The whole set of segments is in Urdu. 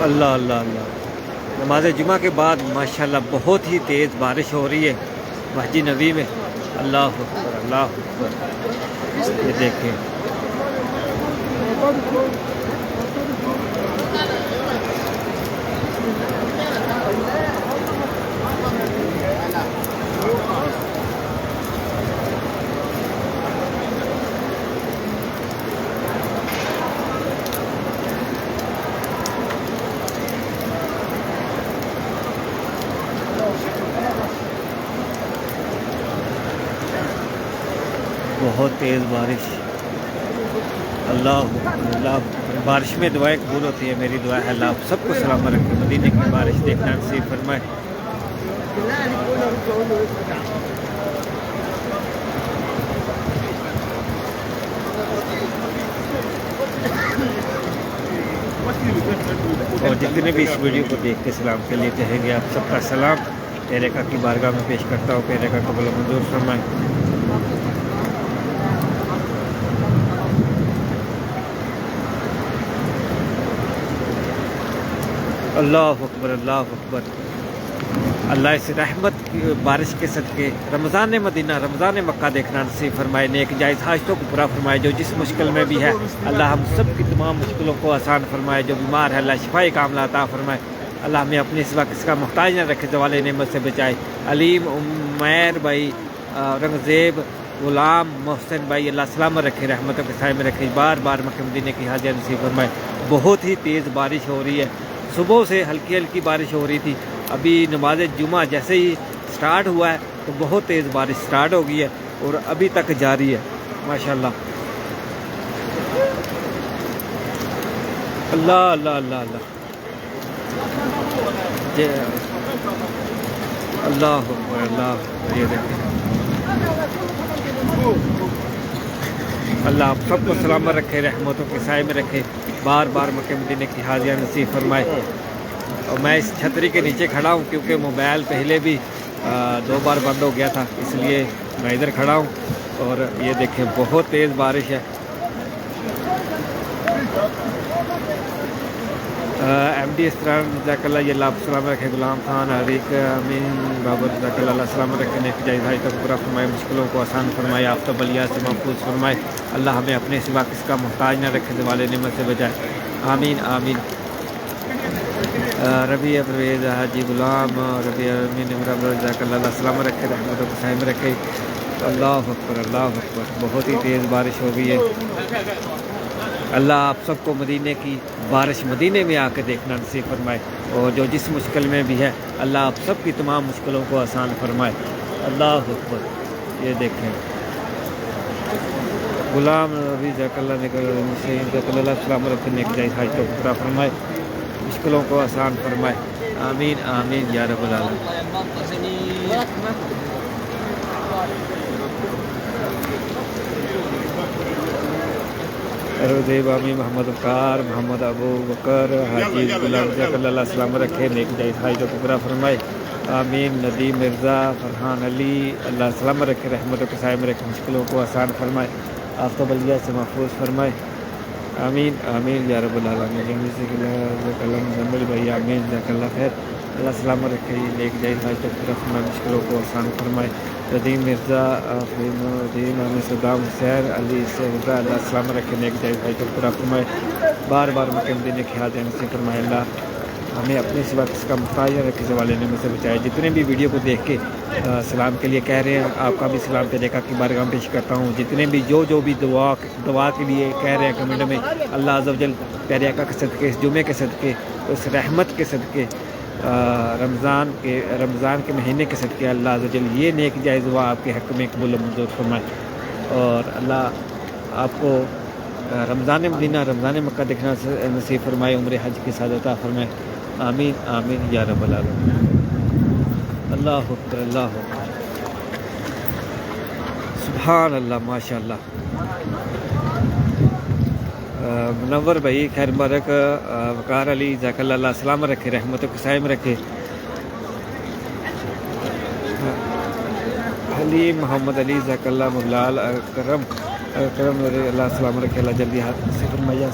اللہ اللہ اللہ، نماز جمعہ کے بعد ماشاءاللہ بہت ہی تیز بارش ہو رہی ہے مسجد نبی میں۔ اللہ اکبر اللہ اکبر، یہ دیکھیں بہت تیز بارش۔ اللہ اکبر اللہ اکبر، بارش میں دعائیں قبول ہوتی ہے۔ میری دعا ہے اللہ آپ سب کو سلامت رکھے، مدینے کی بارش دیکھنا نصیب فرمائے۔ اور جتنے بھی اس ویڈیو کو دیکھ کے سلام کے لیے کہیں گے، آپ سب کا سلام پیارے آقا کی بارگاہ میں پیش کرتا ہوں۔ پیارے آقا قبول و منظور فرمائے۔ اللہ اکبر اللہ اکبر، اللہ اس رحمت کی بارش کے صدقے رمضان مدینہ رمضان مکہ دیکھنا نصیب فرمائے، نیک جائز حاجتوں کو پورا فرمائے۔ جو جس مشکل میں بھی ہے اللہ ہم سب کی تمام مشکلوں کو آسان فرمائے۔ جو بیمار ہے اللہ شفائی کاملہ عطا فرمائے۔ اللہ ہمیں اپنے سوا کس کا محتاج نہ رکھے، زوال نعمت سے بچائے۔ علیم عمیر بھائی، رنگزیب غلام محسن بھائی اللہ سلامت رکھے، رحمتوں کے سائے میں رکھے، بار بار مکہ مدینے کی حاضر نصیب فرمائے۔ بہت ہی تیز بارش ہو رہی ہے، صبح سے ہلکی ہلکی بارش ہو رہی تھی، ابھی نماز جمعہ جیسے ہی سٹارٹ ہوا ہے تو بہت تیز بارش سٹارٹ ہو گئی ہے اور ابھی تک جاری ہے ماشاءاللہ۔ اللہ اللہ اللہ اللہ اللہ اکبر اللہ اکبر، یہ دیکھیں اللہ آپ سب کو سلامت رکھے، رحمتوں کے سائے میں رکھے، بار بار مکہ مدینے کی حاضریاں نصیب فرمائے۔ اور میں اس چھتری کے نیچے کھڑا ہوں کیونکہ موبائل پہلے بھی 2 بار بند ہو گیا تھا، اس لیے میں ادھر کھڑا ہوں۔ اور یہ دیکھیں بہت تیز بارش ہے۔ ایم ڈی اسرار جزاک اللہ، یہ اللہ سلام رکھے، غلام خان عریق امین بابر جزاک اللہ، اللہ سلام رکھے، نیک جائز حاجتوں کو پورا فرمائے، مشکلوں کو آسان فرمائے، آفتاب بلیات سے محفوظ فرمائے۔ اللہ ہمیں اپنے سوا کس کا محتاج نہ رکھے، زوال نعمت سے بچائے، آمین آمین۔ ربیع پرویز حاجی غلام ربیع امین امراء جزاک اللہ، اللہ سلام رکھے، رحمتوں کو سائے میں رکھے۔ اللہ اکبر اللہ اکبر، بہت ہی تیز بارش ہو گئی ہے۔ اللہ آپ سب کو مدینے کی بارش مدینے میں آ کے دیکھنا نصیب فرمائے، اور جو جس مشکل میں بھی ہے اللہ آپ سب کی تمام مشکلوں کو آسان فرمائے۔ اللہ اکبر، یہ دیکھیں غلام ربی جزاک اللہ جزاک اللہ، السلام علیکم، نیک جائز حاجتوں کو پورا فرمائے، مشکلوں کو آسان فرمائے، آمین آمین یا رب العالمین۔ ارودیب عامی محمد ابکار محمد ابو بکر حاجی غلام جزاک اللہ، اللہ سلامت رکھے، نیک جائز حاجتوں کو پورا فرمائے، آمین۔ ندیم مرزا فرحان علی اللہ سلامت رکھے، رحمتوں کے سائے میں رکھے، مشکلوں کو آسان فرمائے، آفتاب بلیات سے محفوظ فرمائے، آمین آمین یا رب العالمین۔ جزاک اللہ مزمل بھائی، آمین جزاک اللہ خیر، اللہ سلامت رکھے، نیک جائز حاجتوں کو پورا فرمائے، مشکلوں کو آسان فرمائے۔ ندیم مرزا فیم الدین عامر صدام حسین علی سے رضا اللہ سلامت رکھے، نیک جائز حاجتوں کو پورا فرمائے، بار بار مکہ مدینے کی حاضر نصیب فرمائے۔ اللہ ہمیں اپنے سوا کس کا محتاج نہ رکھے، زوال نعمت سے بچائے۔ جتنے بھی ویڈیو کو دیکھ کے سلام کے لیے کہہ رہے ہیں، آپ کا بھی سلام پیارے آقا کی بارگاہ میں پیش کرتا ہوں۔ جتنے بھی جو بھی دعا کے لیے کہہ رہے ہیں کمنٹ میں، اللہ عز و جل پیارے آقا کے صدقے، اس جمعے کے صدقے، اس رحمت کے صدقے، رمضان کے مہینے کے صدقے، اللہ عز و جل یہ نیک جائز دعا آپ کے حق میں قبول و منظور فرمائے، اور اللہ آپ کو رمضان مدینہ رمضان مکہ دیکھنا نصیب فرمائے، عمر حج کی سعادت عطا فرمائے، آمین آمین یا رب العالمین۔ اللہ اکبر اللہ اکبر، سبحان اللہ ماشاء اللہ۔ منور بھائی خیر مبارک، وقار علی جزاک اللہ، اللہ سلامت رکھے، رحمتوں کے سائے میں رکھے، حلیم محمد علی جزاک اللہ، مبلال اکرم اللہ سلامت رکھے، اللہ جلدی ہاتھ سے فرمائے،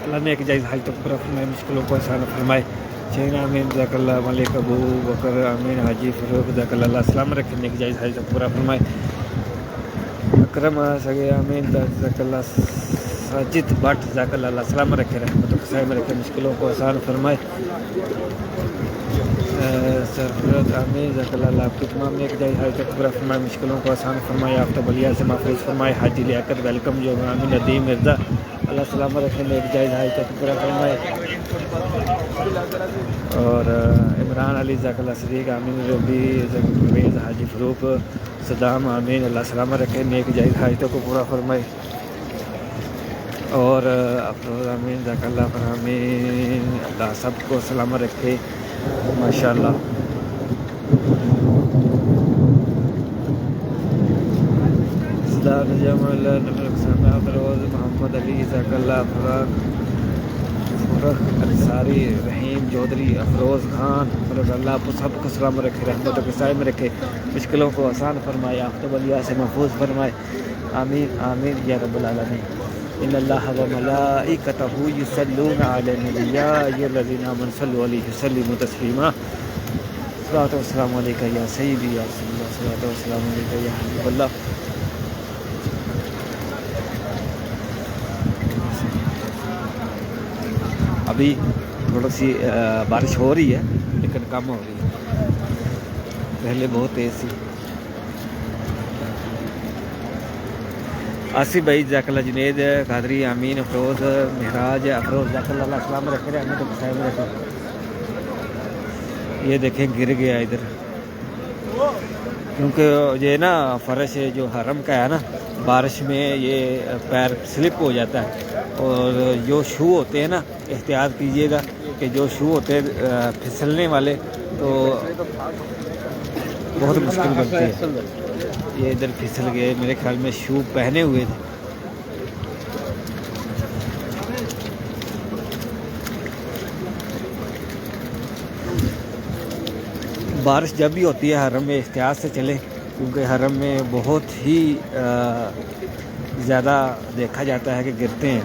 اللہ اللہ نیک جائز حاجتوں کو پورا فرمائے، مشکلوں کو آسان فرمائے۔ شہین آمین جزاک اللہ، ملک ابو بکر آمین، حاجی فروغ جزاک اللہ سلام رکھے، نیک جائز حاجتوں کو پورا فرمائے۔ اکرم سگے آمین جزاک اللہ، ساجد بٹ جزاک اللہ سلام رکھے، رحمتوں کے سائے میں رکھے، مشکلوں کو آسان فرمائے۔ سرفراز آمین جزاک اللہ، آپ کی تمام نیک جائز حاجتوں کو پورا فرمائے، مشکلوں کو آسان فرمائے، آفتاب بلیا سے محفوظ فرمائے۔ حاجی لیاقت ویلکم جو آمین، ندیم مرزا اللہ سلامت رکھے، نیک جائز حاجتوں کو پورا فرمائے۔ اور عمران علی جزاک اللہ صدیق آمین، ربی پرویز حاجی فروق صدام آمین، اللہ سلامت رکھے، نیک جائز حاجتوں کو پورا فرمائے۔ اور افروز آمین جزاک اللہ فرحامین، اللہ سب کو سلامت رکھے ماشاءاللہ۔ افروز محمد علی جزاک اللہ، فرق انصاری، رحیم چودھری، افروز خان، فرق اللہ آپ سب کو سلامت رکھے، رحمتوں کے سائے میں رکھے، مشکلوں کو آسان فرمائے، آفتاب علیہ سے محفوظ فرمائے، آمین آمین یا رب العالمین۔ ان اللہ و ملائکتہ یصلون علی النبی یا ایھا الذین آمنوا صلوا علیہ وسلموا تسلیما۔ صلوات و سلام علیکہ یا سیدی یا رسول اللہ، صلوات و سلام علیکہ یا حبیب اللہ۔ ابھی تھوڑا سی بارش ہو رہی ہے لیکن کم ہو رہی ہے، پہلے بہت تیز تھی۔ آصف بھائی جزاک اللہ، جنید قادری آمین، افروز مہراج افروز جزاک اللہ السلام رکھے، رحمتوں کے سائے میں رکھے۔ یہ دیکھیں گر گیا ادھر، کیونکہ یہ نا فرش جو حرم کا ہے نا، بارش میں یہ پیر سلپ ہو جاتا ہے، اور جو شو ہوتے ہیں نا احتیاط کیجیے گا کہ جو شو ہوتے ہیں پھسلنے والے تو بہت مشکل بنتی ہے۔ یہ ادھر پھسل گئے، میرے خیال میں شو پہنے ہوئے تھے۔ بارش جب بھی ہوتی ہے حرم میں احتیاط سے چلیں، کیونکہ حرم میں بہت ہی زیادہ دیکھا جاتا ہے کہ گرتے ہیں۔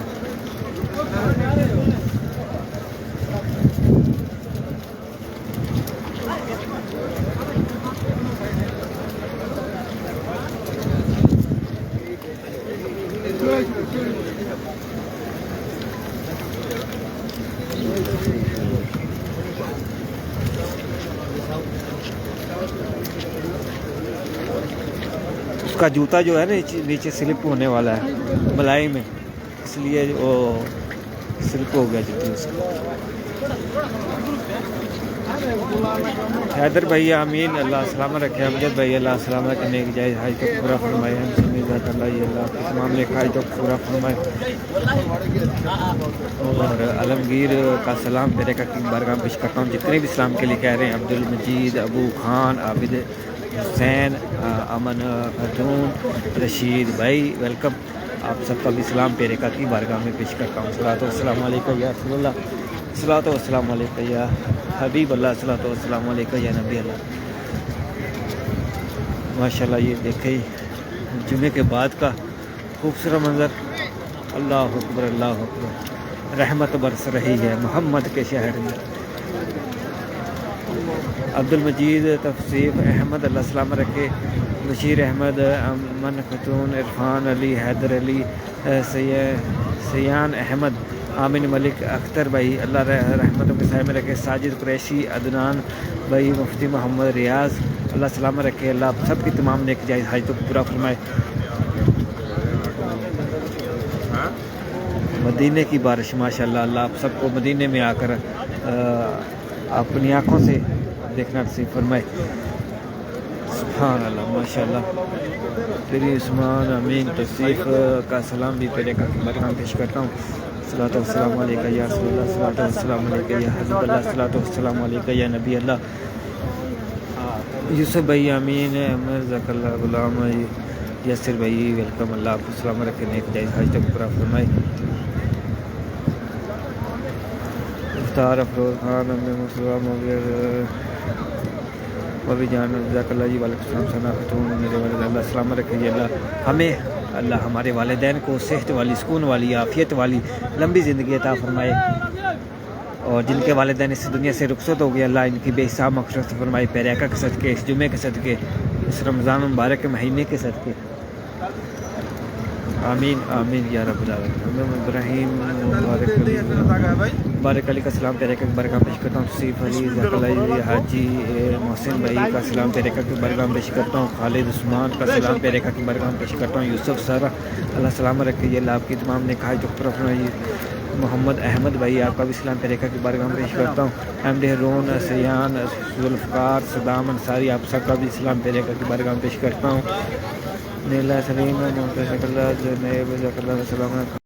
اس کا جوتا جو ہے نا نیچے سلپ ہونے والا ہے ملائی میں، اس لیے وہ سلپ ہو گیا جوتی اس کا۔ حیدر بھائی آمین، اللہ سلامت رکھے، امجد بھائی اللہ سلامت رکھنے کی جائز حاجتوں کو پورا فرمائے، جزاک اللہ، یہ اللہ کی تمام نیک حاجتوں کو پورا فرمائے۔ اور عالمگیر کا سلام میرے کا بارگاہ میں پیش کرتا ہوں، جتنے بھی اسلام کے لیے کہہ رہے ہیں، عبدالمجید، ابو خان، عابد حسین، امن خاتون، رشید بھائی ویلکم، آپ سب کا بھی سلام پیرے کا کی بارگاہ میں پیش کرتا ہوں۔ صلوات و سلام علیکہ یا رسول اللہ، صلوات و سلام علیکہ یا حبیب اللہ، صلوات و سلام علیکہ یا نبی اللہ۔ ماشاءاللہ یہ دیکھیں جمعے کے بعد کا خوبصورت منظر، اللہ اکبر اللہ اکبر، رحمت برس رہی ہے محمد کے شہر میں۔ عبدالمجید، تفصیف احمد اللہ سلام رکھے، بشیر احمد، امن خاتون، عرفان علی، حیدر علی، سیان احمد، آمین ملک، اختر بھائی اللہ رحمتوں کے سائے میں رکھے، ساجد قریشی، عدنان بھائی، مفتی محمد ریاض اللہ سلامت رکھے، اللہ آپ سب کی تمام نیک جائز حاجتوں کو پورا فرمائے۔ مدینے کی بارش ماشاءاللہ، اللہ آپ سب کو مدینے میں آ کر اپنی آنکھوں سے دیکھنا نصیب فرمائے۔ سبحان اللہ ماشاءاللہ۔ تیری عثمان امین تصیف کا سلام بھی تیرے کا برکام پیش کرتا ہوں۔ صلوات و سلام علیکہ یا رسول اللہ، صلوات و سلام علیکہ یا حبیب اللہ، صلوات و سلام علیکہ یا نبی اللہ۔ یوسف بھائی امین، جزاک اللہ، غلام یاسر بھائی ویلکم، اللہ آپ کو سلام رکھے، نیک جائز حاجتوں کو پورا فرمائے۔ مختار افروز خان، مسلم ببی جان جزاک اللہ جی، وعلیکم السلام، ثنا خاتون، میرے والد اللہ سلامت رکھے جی، اللہ ہمیں اللہ ہمارے والدین کو صحت والی، سکون والی، عافیت والی لمبی زندگی عطا فرمائے، اور جن کے والدین اس دنیا سے رخصت ہو گئے اللہ ان کی بے حساب مغفرت فرمائے، پیراکا کے صدقے، اس جمعے کے صدقے، اس رمضان مبارک کے مہینے کے صدقے، آمین آمین یا رب العالمین۔ ابراہیم مبارک علی کا سلام پیرے کا برگاہ پیش کرتا ہوں، صیف علی زکلائی حاجی محسن بھائی کا سلام پیرے کا برگاہ پیش کرتا ہوں، خالد عثمان کا سلام پیرے کا برگاہ پیش کرتا ہوں، یوسف سارا اللہ سلام رکھیے، اللہ آپ کی تمام نے کھائے جو فرمائیے، محمد احمد بھائی آپ کا بھی سلام پیرے کا برگاہ پیش کرتا ہوں، احمد ہرون سیان ذوالفقار صدام انصاری آپ سب کا بھی سلام پیرے کا برگاہ پیش کرتا ہوں، نیلا سلیم محمد شکر اللہ سلام